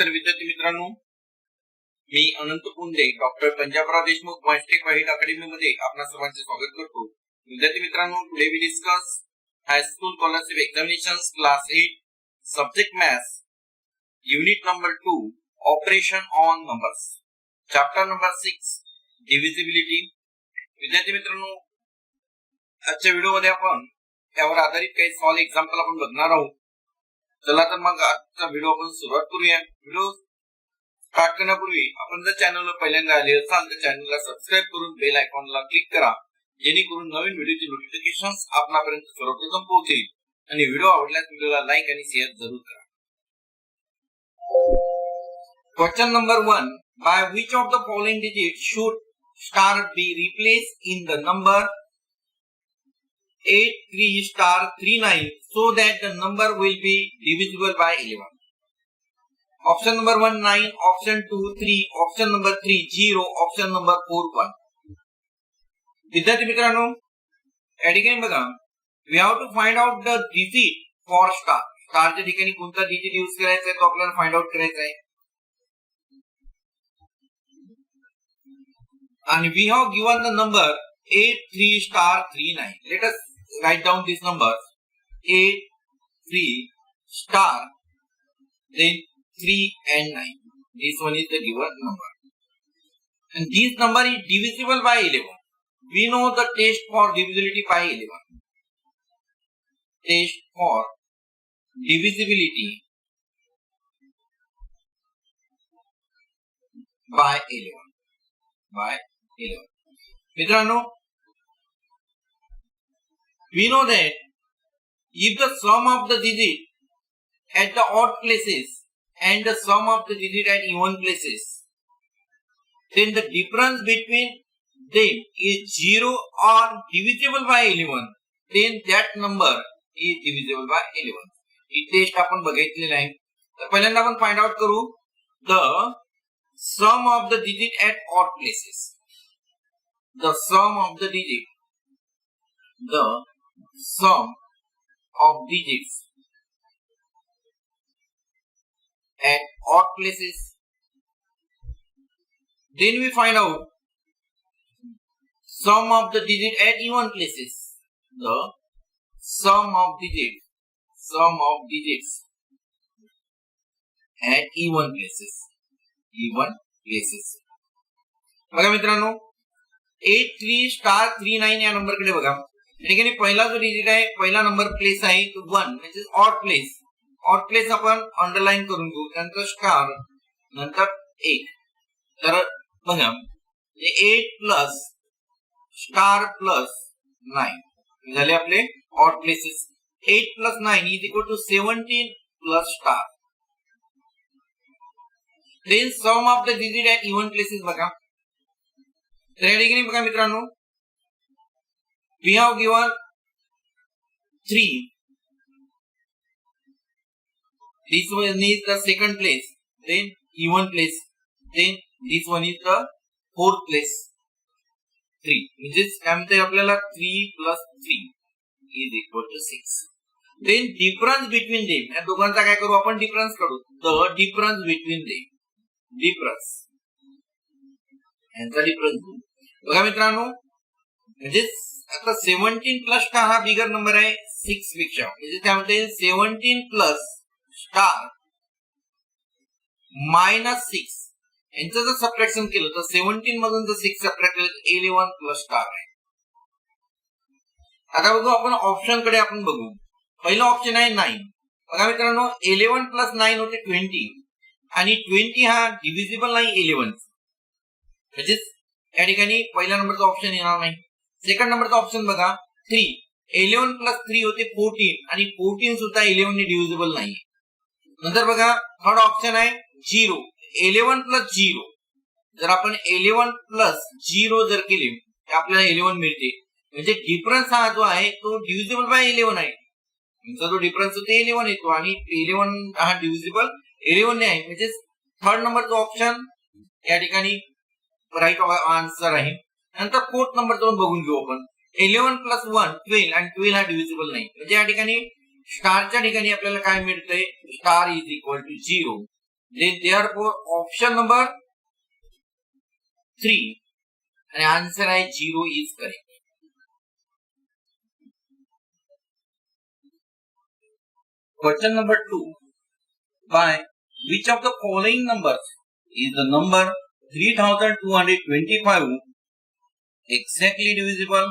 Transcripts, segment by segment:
नमस्कार विद्यार्थी मित्रांनो, मी अनंत पुंडे डॉक्टर पंजाबराव देशमुख मास्टेक वाहिड अकॅडमी मध्ये आपणा सर्वांचे स्वागत करतो। विद्यार्थी मित्रांनो, today we discuss high school scholarship examinations class 8 subject maths unit number 2 operation on numbers chapter number 6 divisibility. विद्यार्थी मित्रांनो, आजच्या व्हिडिओ मध्ये आपण त्यावर आधारित काही सॉल्व एक्झाम्पल आपण बघणार आहोत। चला तर मग आजचा व्हिडिओ आपण सुरुवात करूया। व्हिडिओ स्टार्ट करण्यापूर्वी आपण जर चॅनलवर पहिल्यांदा आले असाल तर चॅनलला सबस्क्राइब करून बेल आयकॉनला क्लिक करा, जेणेकरून नवीन व्हिडिओचे नोटिफिकेशन्स आपल्यापर्यंत सर्वप्रथम पोहोचेल। आणि व्हिडिओ आवडल्यास व्हिडिओला लाईक आणि शेअर जरूर करा। Question number 1, by which of the following digit should star be replaced in the number 83*39 so that the number will be divisible by 11? Option number 1 9, option 2 3, option number 3 0, option number 4 1. विद्यार्थी मित्रांनो, या ठिकाणी बघा, we have to find out the digit for star. Star च्या ठिकाणी कोणता digit use करायचा आहे तो आपल्याला फाइंड आउट करायचा आहे। आणि we have given the number 83*39. Let us write down these numbers 8 3 star then 3 and 9. This one is the given number and this number is divisible by 11. We know the test for divisibility by 11. Test for divisibility by 11 मित्रांनो, we know that if the sum of the digit at the odd places and the sum of the digit at even places, then the difference between them is 0 or divisible by 11, then that number is divisible by 11. ही test आपण बघितलेली आहे। तर पहिल्यांदा आपण find out करू the sum of the digit at odd places. The sum of the digit, the sum of digits at odd places. Then we find out sum of the digit at even places. The sum of digits at even places. बघा मित्रांनो, 83*39 या number कडे बघा। ठिकाणी पहिला जो digit आहे, पहिला नंबर प्लेस आहे तो 1 म्हणजे ऑड प्लेस। ऑड प्लेस आपण अंडरलाइन करून घेऊ, नंतर स्टार, नंतर 1। तर बघा, 8 प्लस स्टार प्लस 9 झाले आपले odd places. 8 plus 9 is equal to 17 plus star. Then sum of the digit at even places बघा। तर या ठिकाणी बघा मित्रांनो, we have given 3. This one is the second place, then even place, then this one is the fourth place. 3 म्हणजे काय म्हणते आपल्याला 3 plus 3 is equal to 6. Then difference between them, या दोघांचा काय करू आपण, डिफरन्स काढू। The difference between them, difference यांचा डिफरन्स बघा मित्रांनो, म्हणजे आता 17 प्लस स्टार हा बिगर नंबर आहे 6 पेक्षा, म्हणजे त्यामध्ये 17 प्लस स्टार मायनस 6 यांचं जर सबट्रॅक्शन केलं तर 17 मधून जर 6 सबट्रॅक्ट केलं तर 11 प्लस स्टार आहे। आता बघू आपण ऑप्शन कडे आपण बघू। पहिला ऑप्शन आहे 9। बघा मित्रांनो, 11 प्लस 9 होते 20 आणि 20 हा डिव्हिजिबल नाही 11, म्हणजे या ठिकाणी पहिल्या नंबरचा ऑप्शन येणार नाही। सेकंड नंबरचा ऑप्शन बघा 3, 11 प्लस 3 होते 14 आणि 14 सुद्धा 11 ने डिव्हिजिबल नाही। नंतर बघा थर्ड ऑप्शन आहे 0, 11 प्लस 0। जर आपण 11 प्लस 0 जर केले तर आपल्याला 11 मिळते, म्हणजे डिफरन्स हा जो आहे तो डिव्हिजिबल बाय 11 आहे। तुमचा जो डिफरन्स होतो 11 येतो आणि 11 हा डिव्हिजिबल 11 ने आहे, म्हणजे थर्ड नंबरचा ऑप्शन या ठिकाणी राइट आन्सर आहे। नंतर फोर्थ नंबर जाऊन बघून घेऊ आपण। 11 प्लस 1 12 आणि 12 हा डिव्हिजिबल नाही, म्हणजे या ठिकाणी स्टारच्या ठिकाणी आपल्याला काय मिळतंय, star is equal to 0 therefore option number 3 आणि आन्सर आहे 0 is correct. Question number 2. By which of the following numbers is the number 3225 exactly divisible?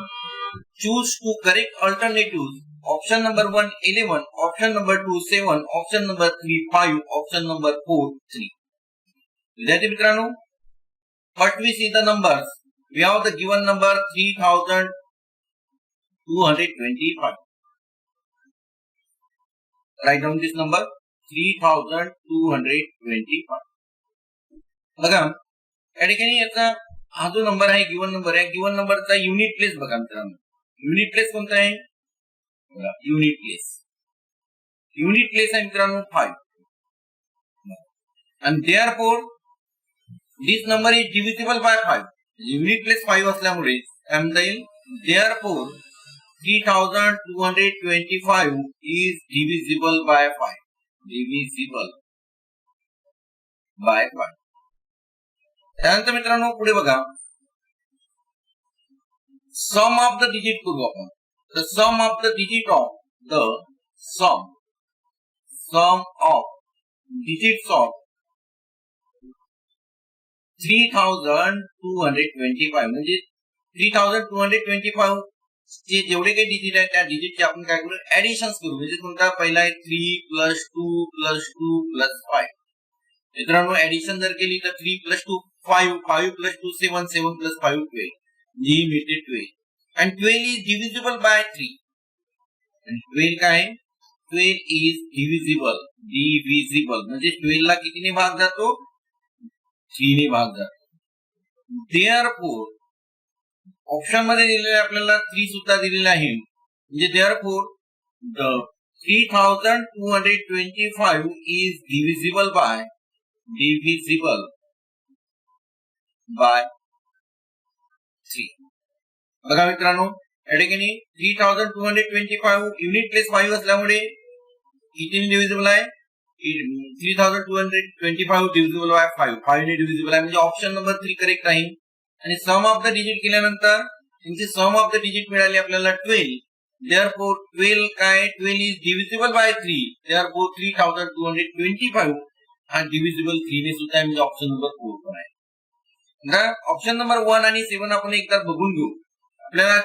Choose two correct alternatives. Option number 1 11, option number 2 7, option number 3 5, option number 4 3. विद्यार्थी मित्रांनो, first we see the numbers. We have the given number 3225. Write down this number 3225. बघा या ठिकाणी याचा हा जो number आहे given number आहे, गिवन नंबरचा युनिट प्लेस बघा मित्रांनो. युनिट प्लेस कोणता आहे? Unit place. युनिट प्लेस आहे मित्रांनो 5. and therefore this number is divisible by 5. Unit place 5 असल्यामुळे काय म्हणता येईल? therefore 3225 is divisible by 5. divisible by 5. त्यानंतर मित्रांनो पुढे बघा, सम ऑफ द डिजिट करू आपण. The sum of the digit of the sum of digits of 3225 म्हणजे 3225 चे जेवढे काही डिजिट आहेत त्या डिजिटचे आपण काय करू? ऍडिशन्स करू. म्हणजे कोणता पहिला आहे 3 + 2 + 2 + 5. मित्रांनो ऍडिशन जर केली तर 3 + 2 5, 5 + 2 7, 7 + 5 12. जी मिळते 12. and 12 is divisible by 3. and 12 काय आहे? 12 is divisible. म्हणजे 12 ला कितीने भाग जातो? 3 ने भाग जातो. therefore ऑप्शन मध्ये दिलेले आपल्याला 3 सुद्धा दिलेले आहे. म्हणजे therefore the 3225 is divisible by 3. बघा मित्रांनो या ठिकाणी 3225 युनिट प्लेस 5 असल्यामुळे कितीने डिव्हिजिबल आहे? 3225 डिव्हिजिबल बाय 5. 5 ने डिव्हिजिबल आहे म्हणजे ऑप्शन नंबर 3 करेक्ट आहे. आणि सम ऑफ द डिजिट केल्यानंतर त्यांची सम ऑफ द डिजिट मिळाली आपल्याला 12. therefore 12 काय? 12 इज डिव्हिजिबल बाय 3. therefore 3225 हा डिव्हिजिबल 3 ने सुद्धा आहे म्हणजे ऑप्शन नंबर 4 पण आहे. ऑप्शन नंबर 1 आणि 7 आपण एकदा बघून घेऊ. आपल्याला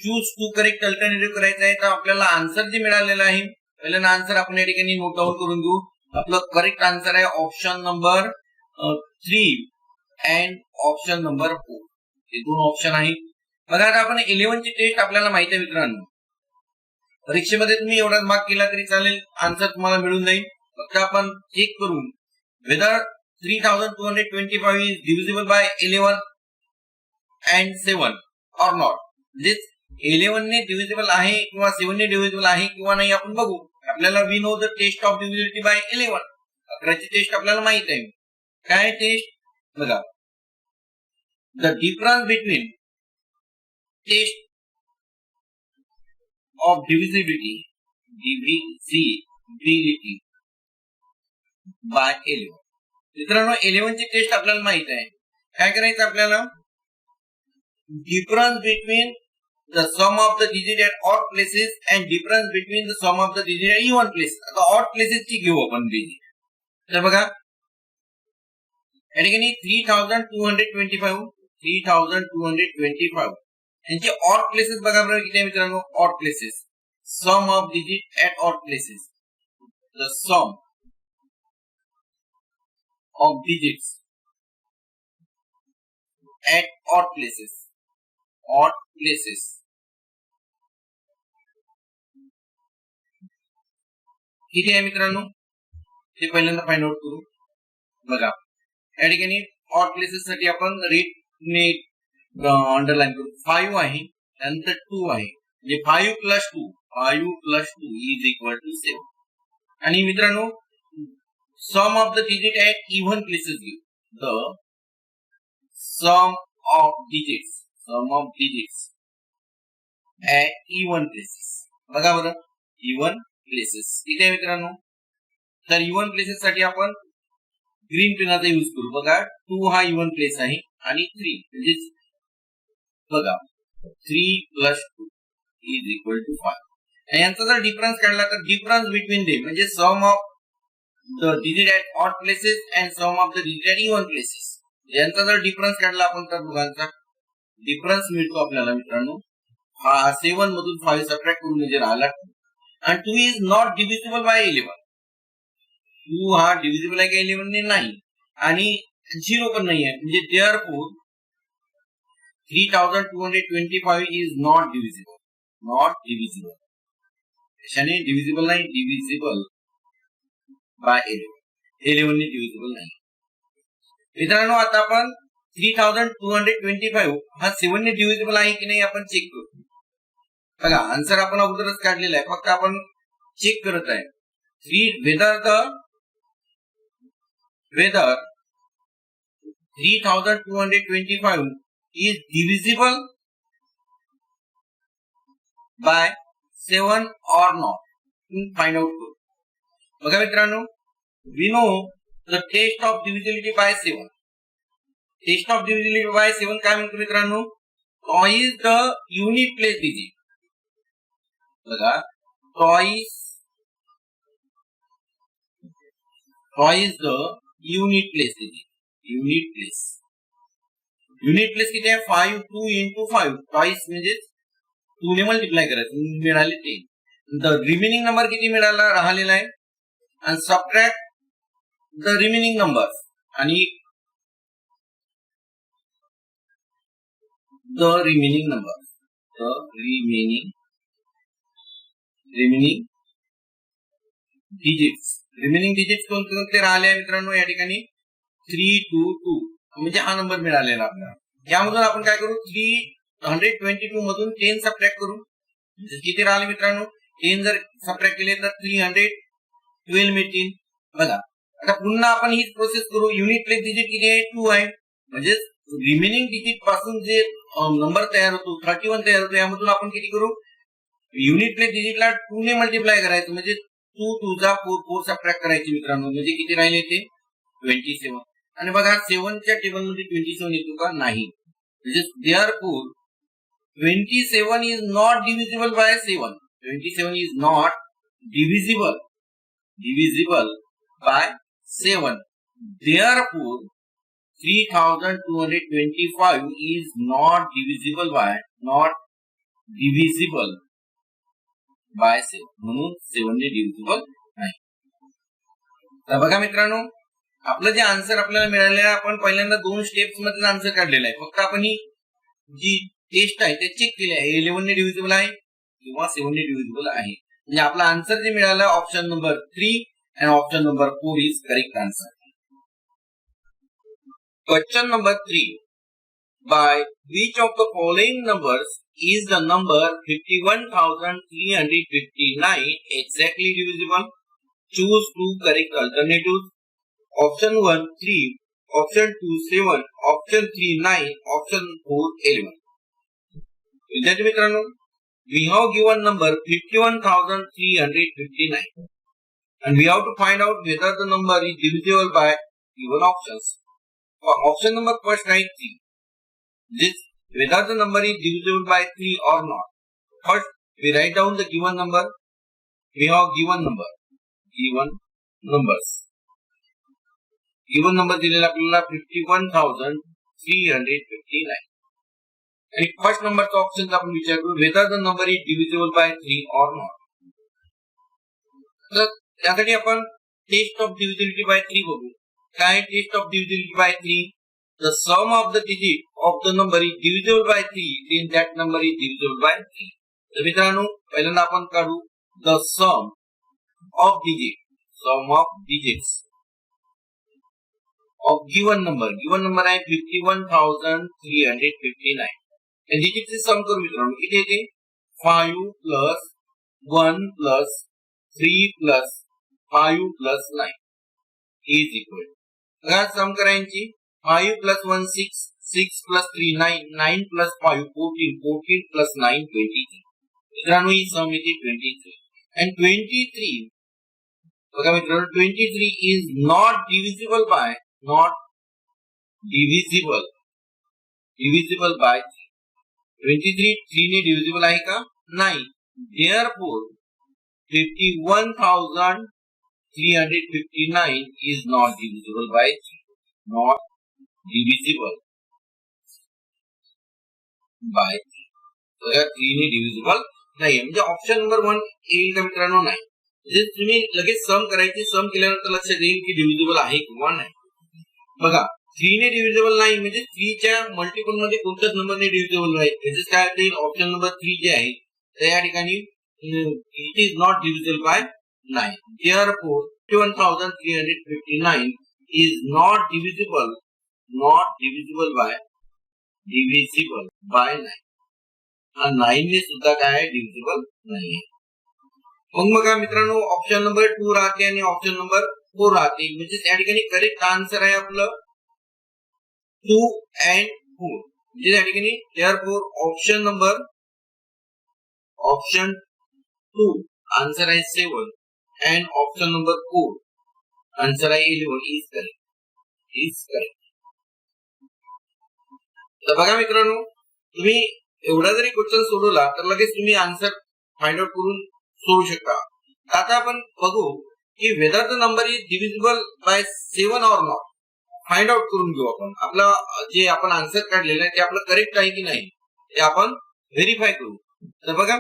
चूज टू करेक्ट अल्टरनेटिव्ह करायचं आहे तर आपल्याला आन्सर जे मिळालेलं आहे पहिल्यांदा आन्सर आपण या ठिकाणी नोट डाऊन करून घेऊ. आपलं करेक्ट आन्सर आहे option number 3 and option number 4. हे दोन ऑप्शन आहेत. बघा आता आपण 11 ची टेस्ट आपल्याला माहिती आहे मित्रांनो. परीक्षेमध्ये तुम्ही एवढाच मार्क केला तरी चालेल, आन्सर तुम्हाला मिळून जाईल. फक्त आपण चेक करून whether 3225 is divisible by 11 and 7 or not. म्हणजे 11 ने डिव्हिजिबल आहे किंवा 7 ने डिव्हिजिबल आहे किंवा नाही आपण बघू. आपल्याला we know the test of divisibility by 11. 11 ची टेस्ट आपल्याला माहित आहे. काय टेस्ट? बघा, the difference between test of divisibility by 11. मित्रांनो 11 ची टेस्ट आपल्याला माहित आहे. काय करायचं आपल्याला? Difference between the sum of the digit at odd places and difference between the sum of the digit at even place. आता ऑड प्लेसेस ची घेऊ आपण डिजिट. तर बघा या ठिकाणी 3225 यांचे ऑड प्लेसेस बघा बरोबर किती आहे मित्रांनो? Odd places sum of digit at odd places. The sum of digits at odd places किती आहे मित्रांनो ते पहिल्यांदा फाइंड आउट करू. बघा या ठिकाणी ऑड प्लेसेस साठी आपण रेट ने अंडरलाइन करू. 5 आहे नंतर 2 आहे म्हणजे 5 + 2 इज इक्वल टू 7. आणि मित्रांनो sum of the digit at even places give. The sum of digits at even places. बघा बरं even places किती आहे मित्रांनो? तर even places साठी आपण ग्रीन पेनाचा यूज करू. बघा 2 हा इव्हन प्लेस आहे आणि 3 म्हणजे बघा 3 + 2 = 5. आणि यांचा जर डिफरन्स काढला तर डिफरन्स बिटवीन दे म्हणजे sum of the digit at odd places and sum of the digit at even places. यांचा जर डिफरन्स काढला आपण तर दोघांचा डिफरन्स मिळतो आपल्याला मित्रांनो. हा 7 मधून 5 सबट्रॅक्ट करून म्हणजे राहिला 2 आणि 2 इज नॉट डिव्हिजिबल बाय 11. 2 हा डिव्हिजिबल आहे का 11 ने नाही आणि 0 पण नाही आहे म्हणजे therefore 3225 is not divisible. Not divisible कशाने डिव्हिजिबल नाही, डिव्हिजिबल बाय 11. 11 ने डिव्हिजिबल नाही. मित्रांनो आता आपण 3225 हा 7 ने डिव्हिजिबल आहे की नाही आपण चेक करू. बघा आन्सर आपण अगोदरच काढलेला आहे, फक्त आपण चेक करत आहे. whether 3225 is divisible by 7 or not. Find out करू. बघा मित्रांनो, we know the test of divisibility by 7. Test of divisibility by 7 काय म्हणतो मित्रांनो? Twice the unit place digit. बघा twice the unit place digit. Unit place किती आहे? 5 2 into 5 twice म्हणजे 2 ने मल्टिप्लाय करायचं मिळाले 10. द रिमेनिंग नंबर किती मिळाला राहिलेला आहे आणि सबट्रॅक्ट द रिमेनिंग नंबर्स आणि द रिमेनिंग डिजिट्स कोणते राहिले मित्रांनो या ठिकाणी 322 म्हणजे हा नंबर मिळालेला आपल्याला. यामधून आपण काय करू 322 मधून 10 सबट्रॅक्ट करू. किती राहिले मित्रांनो 10 जर सबट्रॅक्ट केले तर 312 मिळतील. बघा आता पुन्हा आपण हीच प्रोसेस करू. युनिट प्लेस डिजिट किती आहे 2 आहे म्हणजे रिमेनिंग डिजिट पासून जे नंबर तयार होतो 31 तयार होतो यामधून आपण किती करू युनिट प्लेस डिजिटला 2 ने मल्टिप्लाय करायचं म्हणजे 2 2 जा 4 4 सबट्रॅक्ट करायचे मित्रांनो म्हणजे किती राहिले ते 27. आणि बघा 7 च्या टेबल मध्ये 27 येतो का नाही म्हणजे therefore 27 is not divisible by 7. 27 is not divisible by 7. Therefore 3225 is not divisible by 7 म्हणून 7 ने डिव्हिजिबल नाही. तर बघा मित्रांनो आपलं जे आन्सर आपल्याला मिळालेलं आहे आपण पहिल्यांदा 2 स्टेप्स मध्ये आन्सर काढलेला आहे. फक्त आपण ही जी टेस्ट आहे ते चेक केली आहे 11 ने डिव्हिजिबल आहे किंवा 7 ने डिव्हिजिबल आहे. म्हणजे आपला आन्सर जे मिळाला option number 3 and option number 4 is correct answer. Question number 3. By which of the following numbers is the number 51,359 exactly divisible? Choose 2 correct alternatives. Option 1 3, option 2 7, option 3 9, option 4 11. विद्यार्थी मित्रांनो we have given number 51,359 and we have to find out whether the number is divisible by given options. For option number first write 3. This whether the number is divisible by 3 or not. First we write down the given number. We have given numbers. Given number दिलेला आपल्याला 51,359. आणि first नंबरचा option आपण विचार करू whether the number is divisible by 3 or not. तर त्यासाठी आपण टेस्ट ऑफ डिव्हिजिबिलिटी बाय 3 बघू. काय test of divisibility by 3? The sum of the digit of the number is divisible by 3, then that number is divisible by 3. तर मित्रांनो पहिल्यांदा आपण काढू the sum of digits of given number. Given number आहे 51,359. या डिजिटचे सम करू मित्रांनो किती येते 5 plus 1 plus 3 plus 5 plus 9 is equal. बघा सम करायची 5 plus 1 6, 6 plus 3 9, 9 plus 5 14, 14 plus 9 23. मित्रांनो ही सम येते 23 and 23 बघा मित्रांनो 23 is not divisible by not divisible by 3. 23 3 ने divisible आहे का? नाही. Therefore 51,359 is not divisible by 3. Not divisible by 3. तर या 3 ने divisible नाही. म्हणजे ऑप्शन नंबर 1 येईल का मित्रांनो? नाही. म्हणजे तुम्ही लगेच सम करायची, सम केल्यानंतर लक्षात येईल की डिव्हिजिबल आहे किंवा नाही. बघा 3 ने डिव्हिजिबल नाही म्हणजे 3 च्या मल्टिपल मध्ये कोणत्याच नंबरने डिव्हिजिबल नाही. म्हणजे काय होईल? ऑप्शन नंबर 3 जे आहे त्या या ठिकाणी it is not divisible by 9. Therefore 51,359 is not divisible by 9. 9 ने सुद्धा काय आहे? डिव्हिजिबल नाही. मग बघा मित्रांनो ऑप्शन नंबर 2 राहते आणि ऑप्शन नंबर 4 राहते. म्हणजे या ठिकाणी करेक्ट आन्सर आहे आपलं 2 and 4. म्हणजे या ठिकाणी therefore ऑप्शन 2 आन्सर आहे 7 and ऑप्शन नंबर 4 आन्सर आहे 11 is correct. तर बघा मित्रांनो तुम्ही एवढा जरी क्वेश्चन सोडवला तर लगेच तुम्ही आन्सर फाइंड आउट करून सोडू शकता. आता आपण बघू की whether the number is divisible by 7 or not. Find out करून घेऊ आपण. आपला जे आपण आन्सर काढलेलं आहे ते आपलं करेक्ट आहे की नाही ते आपण व्हेरीफाय करू. तर बघा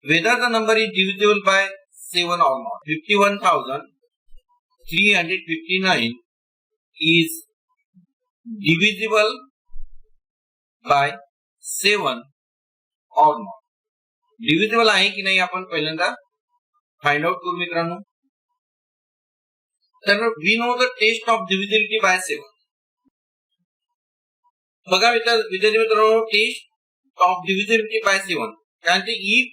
whether the number is divisible by 7 or not. 51,359 is divisible by 7 or not. Divisible आहे की नाही आपण पहिल्यांदा फाइंड आउट करू मित्रांनो. तर we know the test of divisibility by 7. बघा विद्यार्थी मित्रांनो टेस्ट ऑफ डिव्हिजिबिलिटी बाय 7 कारण ते if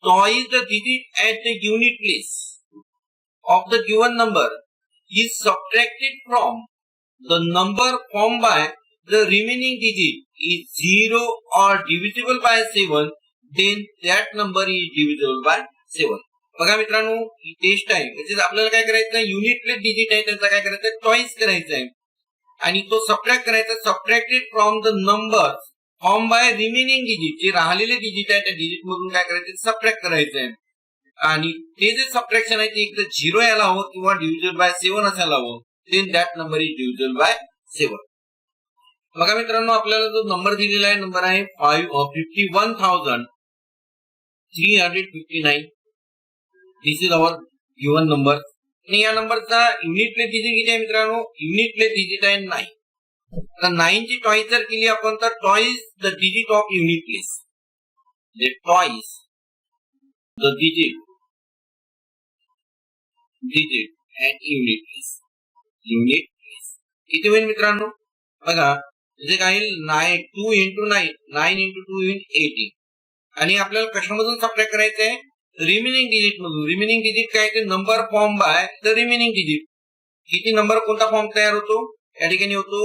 twice the digit at the unit place of the given number is subtracted from the number formed by the remaining digit is 0 or divisible by 7, then that number is divisible by 7. बघा मित्रांनो ही taste आहे. म्हणजे आपल्याला काय करायचं आहे? Unit place digit आहे त्याचा काय करायचं आहे? चॉईस करायचा आहे आणि तो सबट्रॅक्ट करायचा. Subtracted from the number form by remaining digit. जे राहिलेले डिजिट आहे त्या डिजिट मधून काय करायचं? सबट्रॅक्ट करायचं आहे आणि ते जे सबट्रॅक्शन आहे ते एकदा 0 यायला हवं किंवा डिव्हिजिबल बाय 7 असायला हवं. Then that number is divisible by 7. बघा मित्रांनो आपल्याला जो नंबर दिलेला आहे नंबर आहे 51,359. दिस इज अवर गिवन नंबर. आणि या नंबरचा युनिट प्लेस डिजिट किती आहे मित्रांनो? युनिट प्लेस डिजिट आहे 9. तर 9 ची टॉईस जर केली आपण तर twice the digit of unit place. म्हणजे twice the digit and unit place. किती होईल मित्रांनो? बघा म्हणजे काय 2 into 9 9 into 2 होईल 18. आणि आपल्याला कशामधून सबट्रॅक्ट करायचं आहे? रिमेनिंग डिजिट मधून. रिमेनिंग डिजिट काय ते number form by the remaining digit. किती नंबर कोणता फॉर्म तयार होतो या ठिकाणी होतो?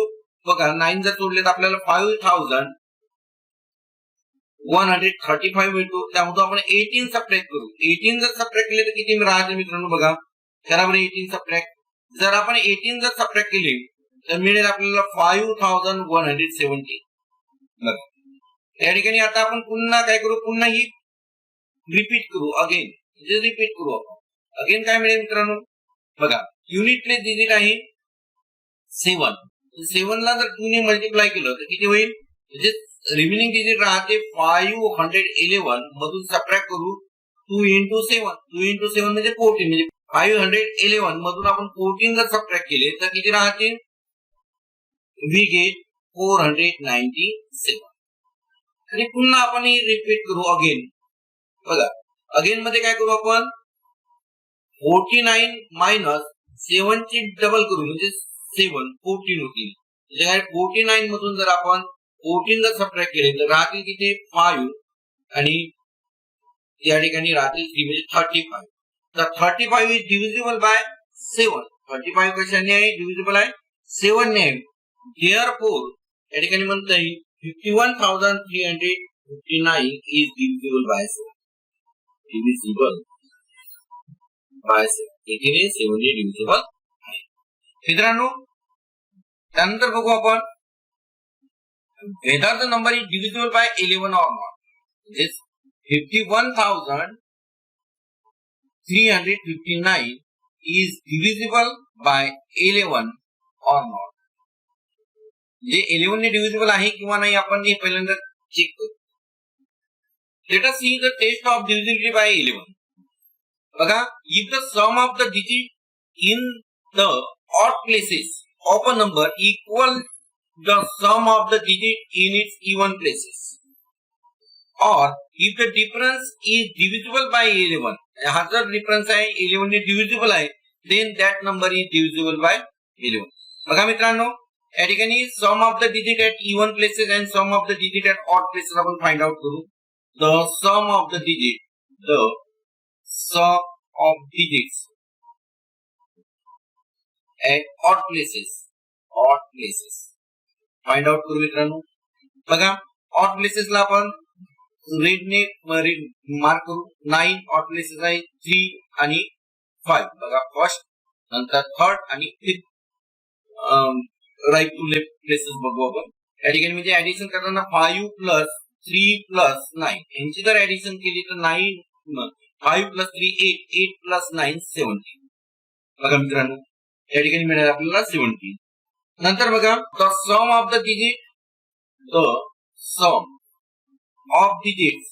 बघा 9 जर सोडले तर आपल्याला 5,135 मिळतो. त्यामधून आपण 18 सबट्रॅक्ट करू. 18 जर सबट्रॅक्ट केले तर किती राहते मित्रांनो? बघा करा बरं 18 सबट्रॅक्ट. जर आपण 18 जर सबट्रॅक्ट केले तर मिळेल आपल्याला 5,170. बघा या ठिकाणी आता आपण पुन्हा काय करू? पुन्हा ही रिपीट करू. अगेन रिपीट करू आपण. अगेन काय मिळेल मित्रांनो? बघा युनिट प्लेस डिजिट आहे 7. 7 ला जर 2 ने मल्टिप्लाय केलं तर किती होईल? म्हणजे रिमेनिंग डिजिट राहते 511 मधून सबट्रॅक्ट करू 2 into 7. 2 into 7 म्हणजे 14. म्हणजे 511 मधून आपण 14 जर सबट्रॅक्ट केले तर किती राहते? We get 497. आणि पुन्हा आपण ही रिपीट करू अगेन. बघा अगेन मध्ये काय करू आपण? 49 मायनस 7 ची डबल करू म्हणजे 7 14 होतील. म्हणजे काय 49 मधून जर आपण 14 जर सबट्रॅक्ट केले तर राहतील किती? 5 आणि या ठिकाणी राहतील 3 म्हणजे 35. तर 35 इज डिव्हिजिबल बाय 7. 35 कशाने आहे? डिव्हिजिबल आहे 7 ने. Therefore या ठिकाणी म्हणता येईल 51,359 is divisible by 7. Divisible by 7. इथे 7 डिव्हिजिबल आहे. मित्रांनो त्यानंतर बघू आपण whether the number is divisible by 11 or not. This 51,359 is divisible by 11 or not. जे 11 ने divisible आहे किंवा नाही आपण हे पहिल्यांदा चेक करू. Let us see the test of divisibility by 11. बघा, if the sum of the digit in the odd places of a number equal the sum of the digit in its even places, or if the difference is divisible by 11, हा जर difference आहे 11 ने divisible आहे, then that number is divisible by 11. बघा मित्रांनो, या ठिकाणी sum of the digit at even places and sum of the digit at odd places आपण find out करू. The sum of the digits at odd places find out करू मित्रांनो. बघा, odd प्लेसेसला आपण रेडने मार्क करू. 9 ऑड प्लेसेस आहे, 3 आणि 5. बघा, फर्स्ट, नंतर थर्ड आणि fifth right to left places बघू आपण. या ठिकाणी म्हणजे ऍडिशन करताना 5 प्लस 3 प्लस 9 यांची जर ऍडिशन केली तर 5 प्लस 3 8 प्लस 9 17. बघा मित्रांनो, या ठिकाणी मिळेल आपल्याला 17. नंतर बघा, the sum of the digits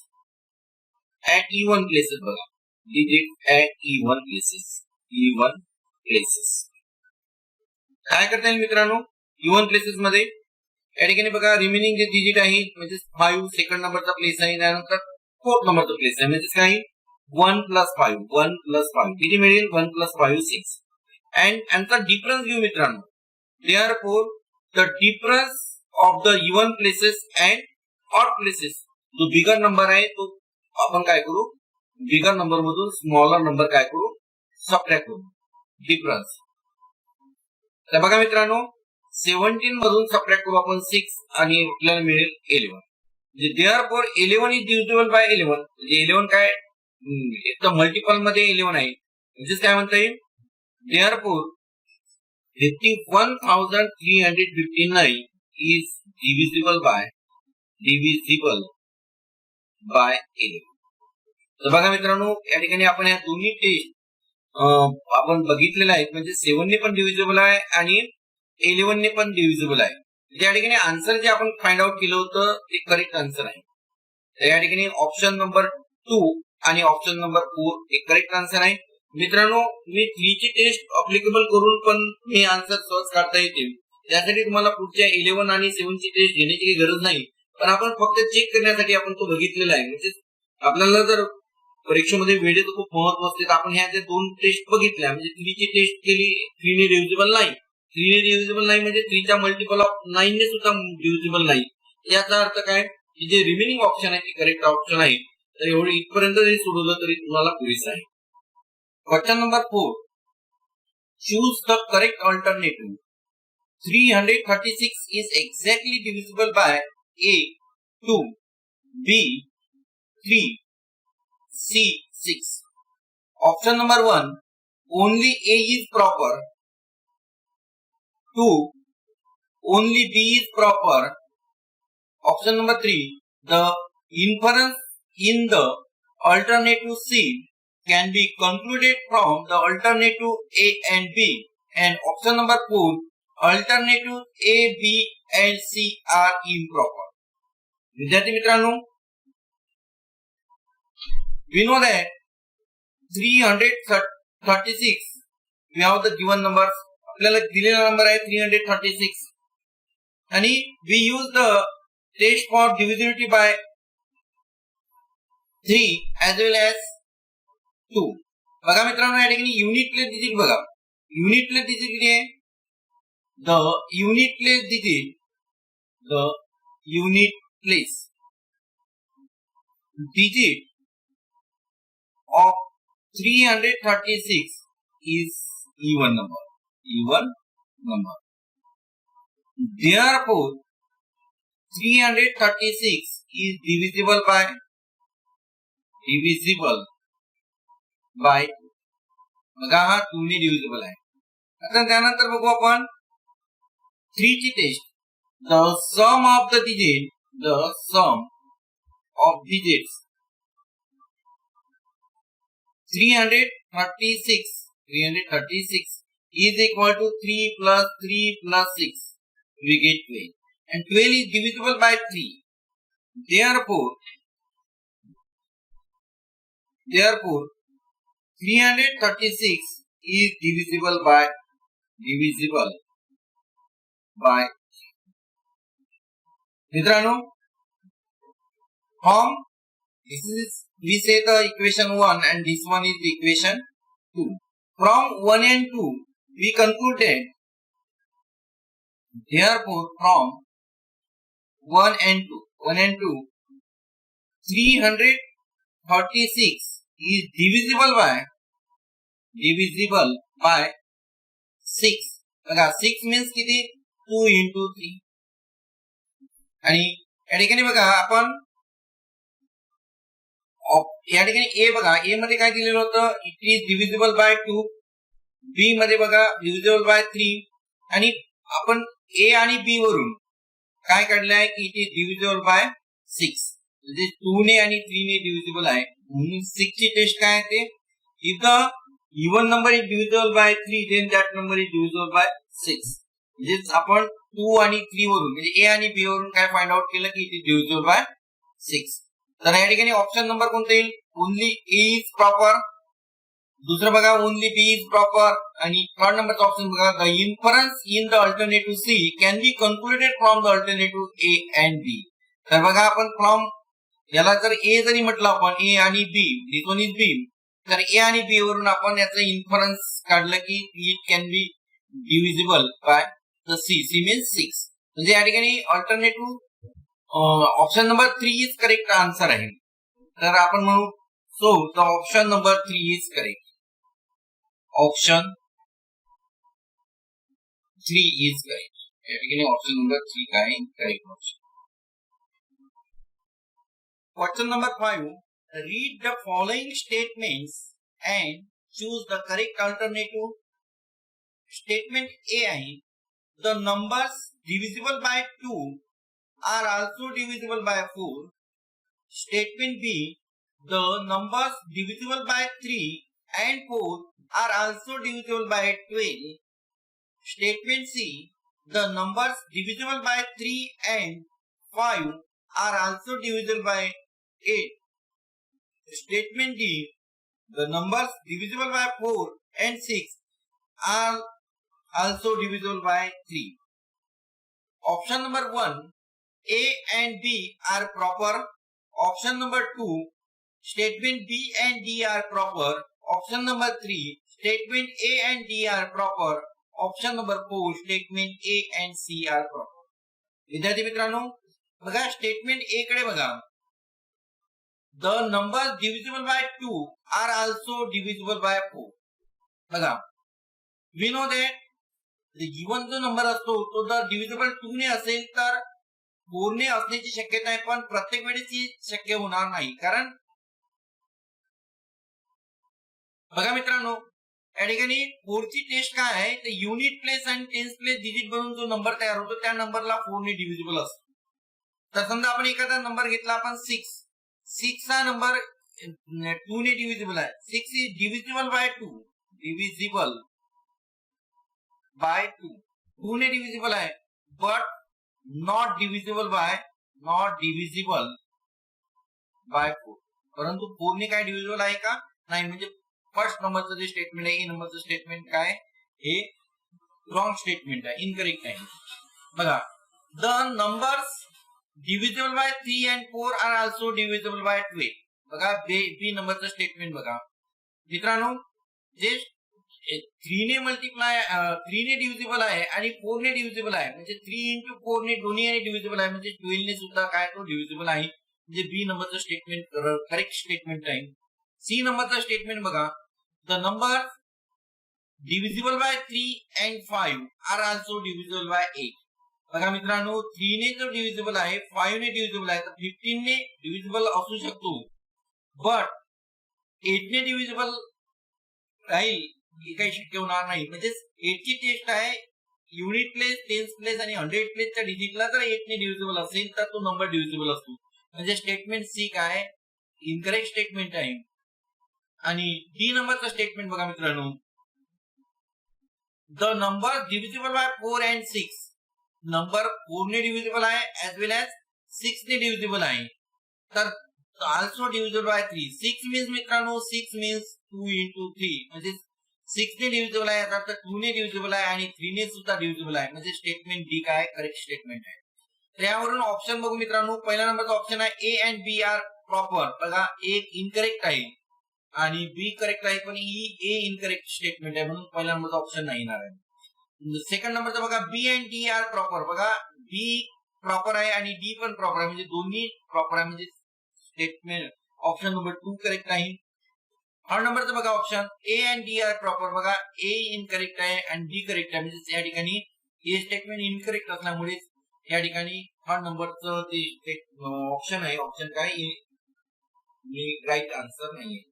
at even places. बघा, digits at even places काय करता येईल मित्रांनो. इवन प्लेसेस मध्ये या ठिकाणी बघा, रिमेनिंग जे डिजिट आहे म्हणजे 5 सेकंड नंबरचा प्लेस आहे, त्यानंतर फोर्थ नंबरचा प्लेस आहे, म्हणजे काय 1 प्लस 5 किती मिळेल 1 प्लस 5 6. अँड यांचा डिफरन्स घेऊ मित्रांनो. Therefore, the difference of the even places and odd places, जो बिगर नंबर आहे तो आपण काय करू, बिगर नंबर मधून स्मॉलर नंबर काय करू, सबट्रॅक्ट करू डिफरन्स. तर बघा मित्रांनो, 17 मधून सबट्रॅक्ट करू आपण 6 आणि आपल्याला मिळेल 11. म्हणजे therefore 11 is divisible by 11. म्हणजे 11 काय एक तर मल्टिपल मध्ये 11 आहे, म्हणजे काय म्हणता येईल. Therefore 51,359 is divisible by 11. तर बघा मित्रांनो, या ठिकाणी आपण या दोन्ही टेस्ट आपण बघितलेल्या आहेत. म्हणजे 7 ने पण डिव्हिजिबल आहे आणि 11 ने पण डिव्हिजिबल आहे. या ठिकाणी आन्सर जे आपण फाइंड आउट केलं होतं ते करेक्ट आन्सर आहे. तर या ठिकाणी ऑप्शन नंबर 2 आणि ऑप्शन नंबर 4 हे करेक्ट आन्सर आहे. मित्रांनो, मी 3 ची टेस्ट अप्लिकेबल करून पण हे आन्सर सहज काढता येतील. त्यासाठी तुम्हाला पुढच्या 11 आणि 7 ची टेस्ट घेण्याची काही गरज नाही, पण आपण फक्त चेक करण्यासाठी आपण तो बघितलेला आहे. म्हणजे आपल्याला जर परीक्षेमध्ये वेळेचं खूप महत्व असते तर आपण ह्या जे 2 टेस्ट बघितल्या, म्हणजे 3 ची टेस्ट केली, 3 ने डिव्हिजिबल नाही, 3 ने डिव्हिजिबल नाही म्हणजे 3 च्या मल्टिपल ऑफ 9 ने सुद्धा डिव्हिजिबल नाही. याचा अर्थ काय की जे रिमेनिंग ऑप्शन आहे ते करेक्ट ऑप्शन आहे. तर एवढे इथपर्यंत जरी सोडवलं तरी तुम्हाला पुरेसं आहे. Question number 4. Choose the correct alternative. 336 is exactly divisible by A 2, B 3, C 6. Option number 1. Only A is proper. 2. Only B is proper. Option number 3. The inference in the alternative C can be concluded from the alternative A and B. And option number 4, alternative A, B and C are improper. विद्यार्थी मित्रांनो, we know that 336 we have the given numbers. आपल्याला दिलेला number आहे 336 आणि we use the test for divisibility by 3 as well as 2. बघा मित्रांनो, या ठिकाणी युनिट प्लेस डिजिट बघा, युनिट प्लेस डिजिट किती आहे. The unit place digit of 336 is even number. Therefore 336 is divisible by 2. बघा, हा 2 ने डिव्हिजिबल आहे. आता त्यानंतर बघू आपण 3 ची taste, the sum of the digits 336 is equal to 3 plus 3 plus 6, we get 12, and 12 is divisible by 3. Therefore 336 is divisible by मित्रांनो, from this is we say the equation 1 and this one is the equation 2. From 1 and 2 we concluded, therefore from 1 and 2 336 is divisible by 6. बघा 6 means किती, 2 into 3. आणि या ठिकाणी बघा आपण या ठिकाणी ए बघा, ए मध्ये काय दिलेलं होतं, इट इज डिव्हिजिबल बाय 2. बी मध्ये बघा डिव्हिजिबल बाय 3. आणि आपण ए आणि बी वरून काय काढलंय की इट इज डिव्हिजिबल बाय 6. म्हणजे 2 ने आणि 3 ने डिव्हिजिबल आहे, म्हणून 6 ची टेस्ट काय आहे ते, if the even number is divisible by 3 then that number is divisible by 6. म्हणजे आपण 2 आणि 3 वरून म्हणजे ए आणि बी वरून काय फाइंड आउट केलं की इट इज डिव्हिजिबल बाय 6. तर या ठिकाणी ऑप्शन नंबर कोणता येईल, ओनली ए इज प्रॉपर. दुसरं बघा ओनली बी इज प्रॉपर. आणि थर्ड नंबरचा ऑप्शन बघा, the inference in the alternative C can be concluded from the alternative A and B. तर बघा आपण फ्रॉम याला जर ए जरी म्हटलं आपण, ए आणि बी, दिस वन इज बी, तर ए आणि बी वरून आपण याचं इन्फरन्स काढलं की it can be divisible by the C. C means 6. म्हणजे या ठिकाणी alternative option number 3 is correct answer आहे. तर आपण म्हणू so the option number 3 is correct. Option 3 is correct. या ठिकाणी ऑप्शन नंबर 3 काय correct option. Question number 5, read the following statements and choose the correct alternative. Statement A आहे, the numbers divisible by 2 are also divisible by 4. Statement B, the numbers divisible by 3 and 4 are also divisible by 12. Statement C, the numbers divisible by 3 and 5 are also divisible by 8. Statement D, the numbers divisible by 4 and 6 are also divisible by 3. Option number 1, A and B are proper. Option number 2, statement B and D are proper. Option number 3, statement A and D are proper. Option number 4, statement A and C are proper. विद्यार्थी मित्रांनो, बघा statement ए कडे बघा, the numbers divisible by 2 are also divisible by 4. बघा, we know that given जो number असतो तो जर डिव्हिजिबल 2 ने असेल तर 4 ने असण्याची शक्यता आहे, पण प्रत्येक वेळेस ही शक्य होणार नाही. कारण बघा मित्रांनो, या ठिकाणी 4 ची टेस्ट काय आहे, ते युनिट प्लेस आणि टेन्स प्लेस डिजिट बनवून जो नंबर तयार होतो त्या नंबरला 4 ने डिव्हिजिबल असतो. तर समजा आपण एखादा नंबर घेतला आपण 6 हा नंबर 2 ने डिव्हिजिबल आहे. 6 is divisible bye 2, divisible by 2 ने डिव्हिजिबल आहे, बट नॉट डिव्हिजिबल बाय 4. परंतु 4 ने काय डिव्हिजिबल आहे का नाही. म्हणजे फर्स्ट नंबरचं जे स्टेटमेंट आहे, ए नंबरचं स्टेटमेंट काय, हे रॉंग स्टेटमेंट आहे, इनकरेक्ट आहे. बघा, the numbers divisible by 3 and 4 are also divisible by 12. बघा बी नंबरचं स्टेटमेंट बघा मित्रांनो, जे 3 ने डिव्हिजिबल आहे आणि 4 ने डिव्हिजिबल आहे, म्हणजे 3 into 4 ने दोन्ही डिव्हिजिबल आहे, म्हणजे 12 ने सुद्धा काय तो डिव्हिजिबल आहे. म्हणजे बी नंबरचं स्टेटमेंट करेक्ट स्टेटमेंट आहे. सी नंबरचं स्टेटमेंट बघा, the number divisible by 3 and 5 are also divisible by 8. बघा मित्रांनो, 3 ने जो डिव्हिजिबल आहे, 5 ने डिव्हिजिबल आहे, तर 15 ने डिव्हिजिबल असू शकतो, बट 8 ने डिव्हिजिबल राहील हे काही शक्य होणार नाही. म्हणजे 8 ची टेस्ट आहे युनिट प्लेस, टेन्स प्लेस आणि 100 प्लेसच्या डिजिटला जर 8 ने डिव्हिजिबल असेल तर तो नंबर डिव्हिजिबल असतो. म्हणजे स्टेटमेंट सी काय इनकरेक्ट स्टेटमेंट आहे. आणि डी नंबरचं स्टेटमेंट बघा मित्रांनो, the number divisible by 4 and 6. Number 4 ने डिव्हिजिबल आहे ऍज वेल ऍज 6 ने डिव्हिजिबल आहे. तर ऑल्सो डिव्हिजिबल बाय 3. 6 मीन्स मित्रांनो 6 मीन्स 2 into 3 म्हणजे 6 ने डिव्हिजिबल आहे, याचा 2 ने डिव्हिजिबल आहे आणि 3 ने सुद्धा डिव्हिजिबल आहे. म्हणजे स्टेटमेंट डी काय करेक्ट स्टेटमेंट आहे. तर यावरून ऑप्शन बघू मित्रांनो. पहिला नंबरचा ऑप्शन आहे A and B are proper. बघा एक इनकरेक्ट आहे आणि बी करेक्ट आहे, पण ही ए इनकरेक्ट स्टेटमेंट आहे म्हणून पहिला नंबरचा ऑप्शन नाही येणार आहे. सेकंड नंबरचा बघा बी अँड डी आर प्रॉपर. बघा बी प्रॉपर आहे आणि डी पण प्रॉपर आहे, म्हणजे दोन्ही प्रॉपर आहे, म्हणजे स्टेटमेंट ऑप्शन नंबर 2 करेक्ट आहे. थर्ड नंबरचं बघा option A and D are proper. बघा ए इनकरेक्ट आहे आणि डी करेक्ट आहे, म्हणजे या ठिकाणी ए स्टेटमेंट इनकरेक्ट असल्यामुळे या ठिकाणी थर्ड नंबरचं ते ऑप्शन आहे, ऑप्शन काय राईट आन्सर नाहीये.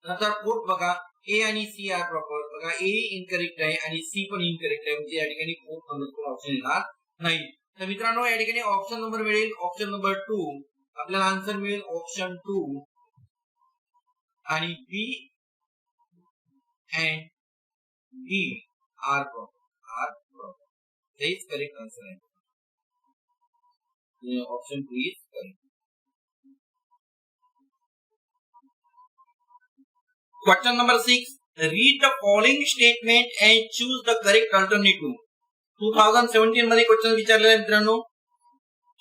नंतर फोर्थ बघा ए आणि सी आर प्रॉपर. बघा ए इनकरेक्ट आहे आणि सी पण इनकरेक्ट आहे, म्हणजे या ठिकाणी फोर्थ नंबरचा ऑप्शन येणार नाही. तर मित्रांनो या ठिकाणी ऑप्शन नंबर मिळेल ऑप्शन नंबर 2. आपल्याला आन्सर मिळेल ऑप्शन 2 आणि बी अँड डी आर प्रॉपर. हेच करेक्ट आन्सर आहे. Option 2 is correct. Question number 6. Read the following statement and choose the correct alternative. 2017 मध्ये क्वेश्चन विचारलेला आहे मित्रांनो.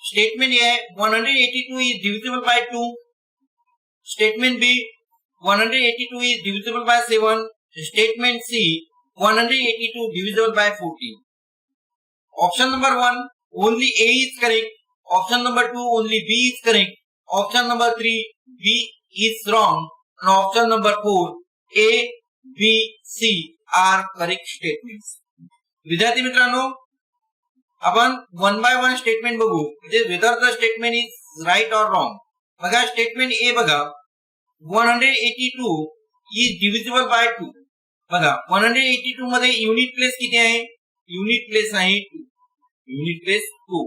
Statement A 182 is divisible by 2. Statement B 182 is divisible by 7. Statement C 182 divisible by 14. Option number 1 only A is correct. Option number 2 only B is correct. Option number 3 B is wrong. And option number 4 A, B, C are correct statements. विद्यार्थी मित्रांनो आपण one by one statement बघू, म्हणजे whether the statement is right or wrong. बघा statement A बघा 182 is divisible bye 2. बघा 182 मध्ये unit place किती आहे? युनिट प्लेस आहे 2. Unit place 2.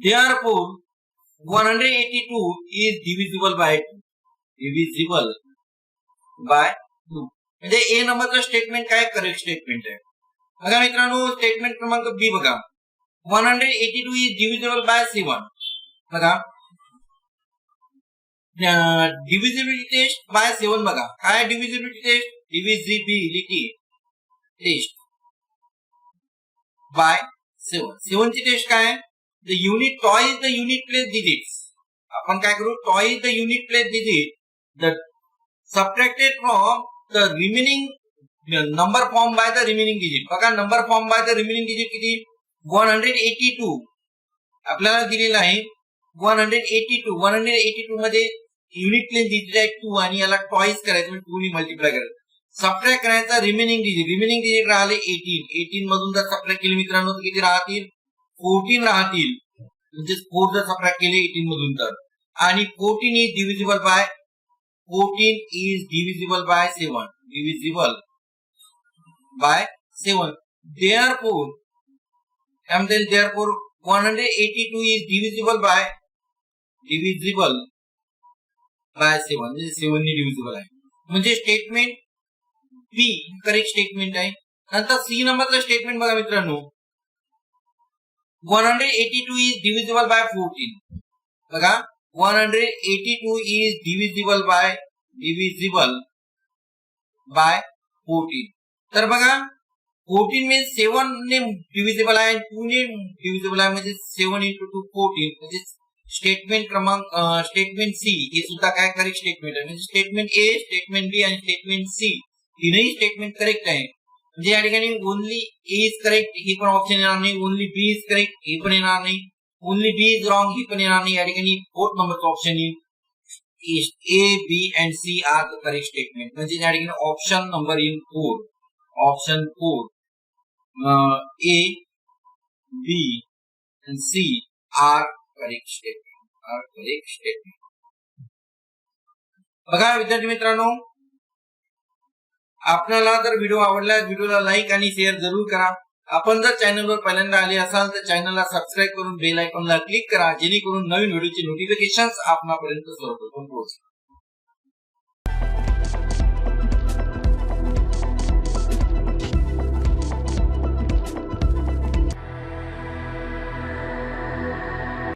Therefore 182 is divisible by 2. Divisible by 2. म्हणजे ए नंबरचं स्टेटमेंट काय करेक्ट स्टेटमेंट आहे. बघा मित्रांनो स्टेटमेंट क्रमांक बी बघा 182 इज डिव्हिजिबल बाय 7. बघा डिव्हिजिबिलिटी टेस्ट बाय 7. बघा काय divisibility test? Divisibility test by 7. 7 ची टेस्ट काय? The unit toy is the unit place digits. आपण काय करू? Toy is the unit place digit the subtracted from the remaining number formed by the remaining digit. बघा number form by the remaining digit किती? 182 आपल्याला दिलेला आहे. 182 मध्ये unit place digit आहे 2 आणि याला टॉईस करायचं म्हणजे 2 ने मल्टिप्लाय करायचं. सबट्रॅक्ट करायचा रिमेनिंग डिजिट राहिले 18 मधून जर सबट्रॅक्ट केले मित्रांनो तर किती राहतील? 14 राहतील. म्हणजे 4 जर सबट्रॅक्ट केले 18 मधून तर, आणि 14 is divisible by 7. Divisible by 7. Therefore 182 is divisible by 7. म्हणजे 7 ने डिव्हिजिबल आहे. म्हणजे स्टेटमेंट बी करेक्ट स्टेटमेंट आहे. नंतर सी नंबरचं स्टेटमेंट बघा मित्रांनो 182 is divisible by 14. बघा 182 is divisible by 14. तर बघा 14 मीन्स 7 ने डिव्हिजिबल आहे आणि 2 ने डिव्हिजिबल आहे, म्हणजे 7 into 2 14. म्हणजे स्टेटमेंट क्रमांक स्टेटमेंट सी हे सुद्धा काय करेक्ट स्टेटमेंट आहे. म्हणजे स्टेटमेंट ए, स्टेटमेंट बी आणि स्टेटमेंट सी तीनही स्टेटमेंट करेक्ट आहे. म्हणजे या ठिकाणी ओनली ए इज करेक्ट ही पण ऑप्शन येणार नाही, ओनली बी इज करेक्ट हे पण येणार नाही, ओनली बी इज रॉंग ही पण येणार नाही. या ठिकाणी फोर्थ नंबरचा ऑप्शन येईल A, B and C are the correct statement. म्हणजे या ठिकाणी option number in 4, option 4 A, B and C are correct statement. बघा विद्यार्थी मित्रांनो आपल्याला जर व्हिडिओ आवडला व्हिडिओला लाईक आणि शेअर जरूर करा आपण जर चॅनलवर पहिल्यांदा आले असाल तर चॅनलला सबस्क्राईब करून बेल आयकॉनला क्लिक करा, जेणेकरून नवीन व्हिडिओची नोटिफिकेशन आपणापर्यंत सर्वप्रथम पोहोचतील.